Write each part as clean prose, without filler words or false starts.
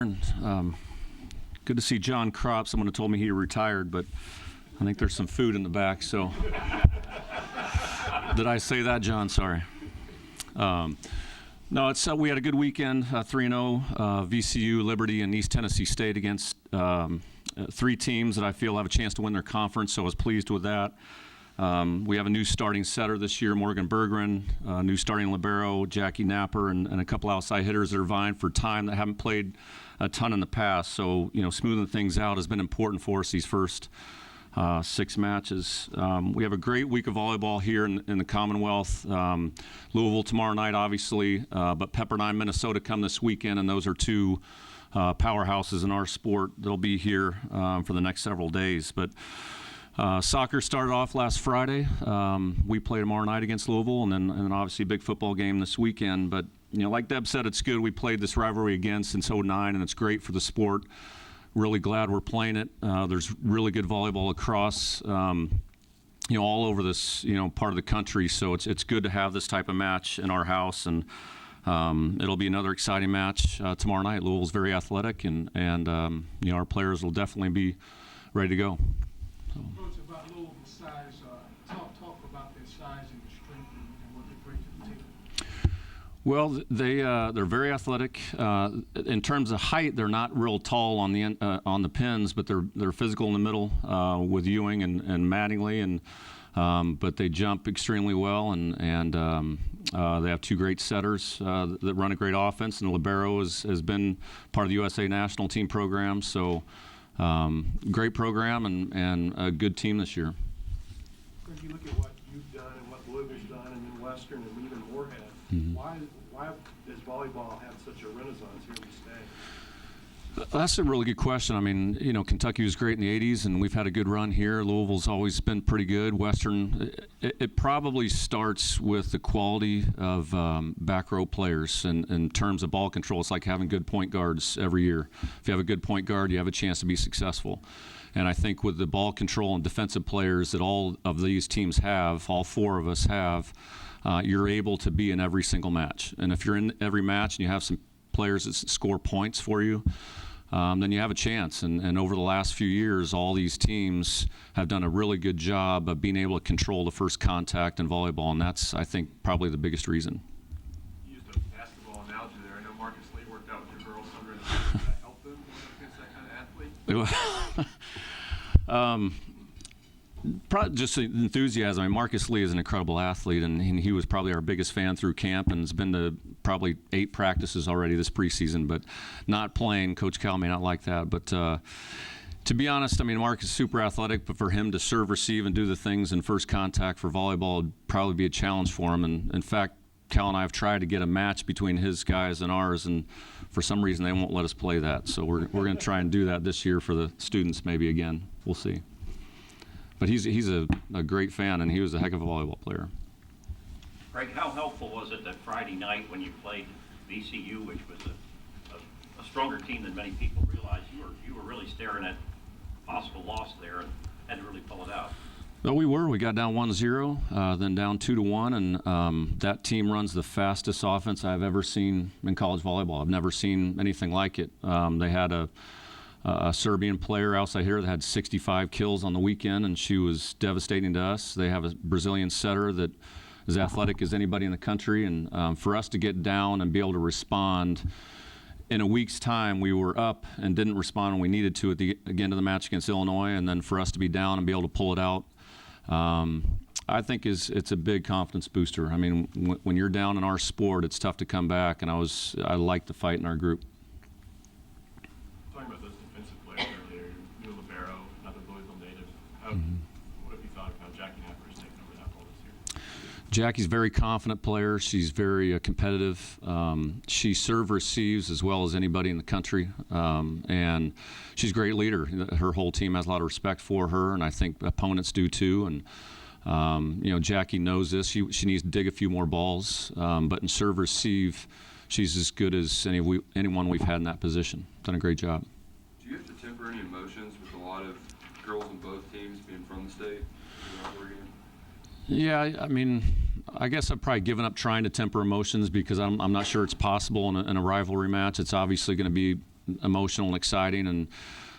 Good to see John Kropp. Someone had told me he retired, but I think there's some food in the back. So, did I say that, John? Sorry. No, we had a good weekend. 3-0, VCU, Liberty, and East Tennessee State against three teams that I feel have a chance to win their conference. So I was pleased with that. We have a new starting setter this year, Morgan Berggren, new starting libero, Jackie Napper, and a couple outside hitters that are vying for time that haven't played a ton in the past. So, smoothing things out has been important for us these first 6 matches. We have a great week of volleyball here in the Commonwealth. Louisville tomorrow night, obviously, but Pepperdine, Minnesota come this weekend, and those are two powerhouses in our sport that'll be here for the next several days. But soccer started off last Friday. We play tomorrow night against Louisville, and then obviously a big football game this weekend. But like Deb said, it's good. We played this rivalry again since '09, and it's great for the sport. Really glad we're playing it. There's really good volleyball across, all over this, part of the country. So it's good to have this type of match in our house, and it'll be another exciting match tomorrow night. Louisville's very athletic, and our players will definitely be ready to go. Coach, about Louisville's size, talk about their size and strength and what they bring to the team. Well, they're very athletic. In terms of height, they're not real tall on the pins, but they're physical in the middle with Ewing and Mattingly, and but they jump extremely well, and they have two great setters that run a great offense, and the libero has been part of the USA national team program. So. Great program and a good team this year. If you look at what you've done and what Louisville's done, and then Western and even Moorhead, why does volleyball have such a renaissance here in the state? That's a really good question. I mean, Kentucky was great in the '80s, and we've had a good run here. Louisville's always been pretty good. Western, it probably starts with the quality of back row players. And in terms of ball control, it's like having good point guards every year. If you have a good point guard, you have a chance to be successful. And I think with the ball control and defensive players that all of these teams have, all 4 of us have, you're able to be in every single match. And if you're in every match and you have some players that score points for you, then you have a chance. And over the last few years, all these teams have done a really good job of being able to control the first contact in volleyball, and that's, I think, probably the biggest reason. You used a basketball analogy there. I know Marcus Lee worked out with your girls. Does that help them against that kind of athlete? Probably just enthusiasm. I mean, Marcus Lee is an incredible athlete, and he was probably our biggest fan through camp, and has been to probably 8 practices already this preseason. But not playing, Coach Cal may not like that. But to be honest, I mean, Marcus is super athletic, but for him to serve, receive, and do the things in first contact for volleyball would probably be a challenge for him. And in fact, Cal and I have tried to get a match between his guys and ours, and for some reason they won't let us play that. So we're going to try and do that this year for the students maybe again. We'll see. But he's a great fan, and he was a heck of a volleyball player. Greg, how helpful was it that Friday night when you played VCU, which was a stronger team than many people realized, you were really staring at possible loss there and had to really pull it out? Well, we were. We got down 1-0, then down 2-1, and that team runs the fastest offense I've ever seen in college volleyball. I've never seen anything like it. They had a Serbian player outside here that had 65 kills on the weekend, and she was devastating to us. They have a Brazilian setter that is athletic as anybody in the country, and for us to get down and be able to respond in a week's time, we were up and didn't respond when we needed to at the end of the match against Illinois, and then for us to be down and be able to pull it out, I think it's a big confidence booster. I mean, when you're down in our sport, it's tough to come back, and I like the fight in our group. Talking about those defensive players earlier, new libero, another Louisville native. What have you thought of how Jackie Napper is taking over that role this year? Jackie's a very confident player. She's very competitive. She serve receives as well as anybody in the country, and she's a great leader. Her whole team has a lot of respect for her, and I think opponents do too. And Jackie knows this. She needs to dig a few more balls, but in serve receive, she's as good as anyone we've had in that position. Done a great job. Do you have to temper any emotions with a lot of girls on both teams being from the state? Yeah, I mean, I guess I've probably given up trying to temper emotions because I'm not sure it's possible in a rivalry match. It's obviously going to be emotional and exciting. And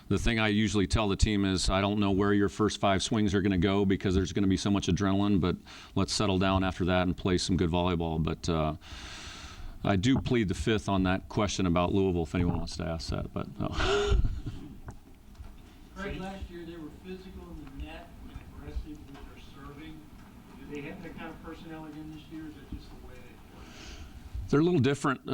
the thing I usually tell the team is, I don't know where your first 5 swings are going to go because there's going to be so much adrenaline, but let's settle down after that and play some good volleyball. But I do plead the fifth on that question about Louisville if anyone wants to ask that. But no. Craig, last year they were physical in the net and aggressive with their serving. Do they have that kind of personnel again this year, or is that just the way they play? They're a little different.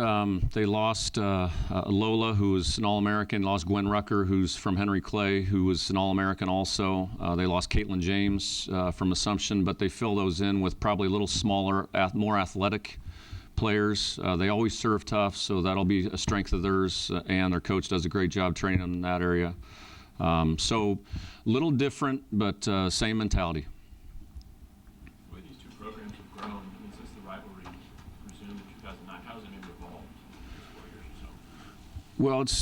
They lost Lola, who was an All-American, lost Gwen Rucker, who's from Henry Clay, who was an All-American also. They lost Caitlin James from Assumption, but they fill those in with probably a little smaller, more athletic players. They always serve tough, so that'll be a strength of theirs, and their coach does a great job training them in that area. So a little different, but same mentality. The way these two programs have grown, I mean, since the rivalry resumed in 2009, how has it maybe evolved in 4 years or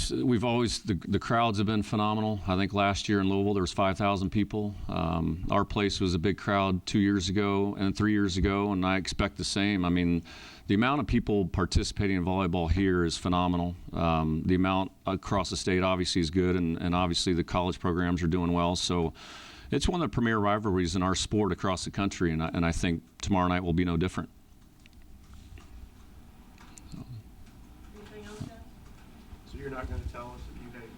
so? Well, we've always, the crowds have been phenomenal. I think last year in Louisville there was 5,000 people. Our place was a big crowd 2 years ago and 3 years ago, and I expect the same. I mean, the amount of people participating in volleyball here is phenomenal. The amount across the state obviously is good, and obviously the college programs are doing well. So it's one of the premier rivalries in our sport across the country, and I think tomorrow night will be no different. Anything else, guys? So you're not going to tell us if you hate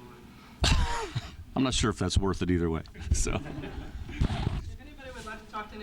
Louisville? I'm not sure if that's worth it either way. So. If anybody would like to talk to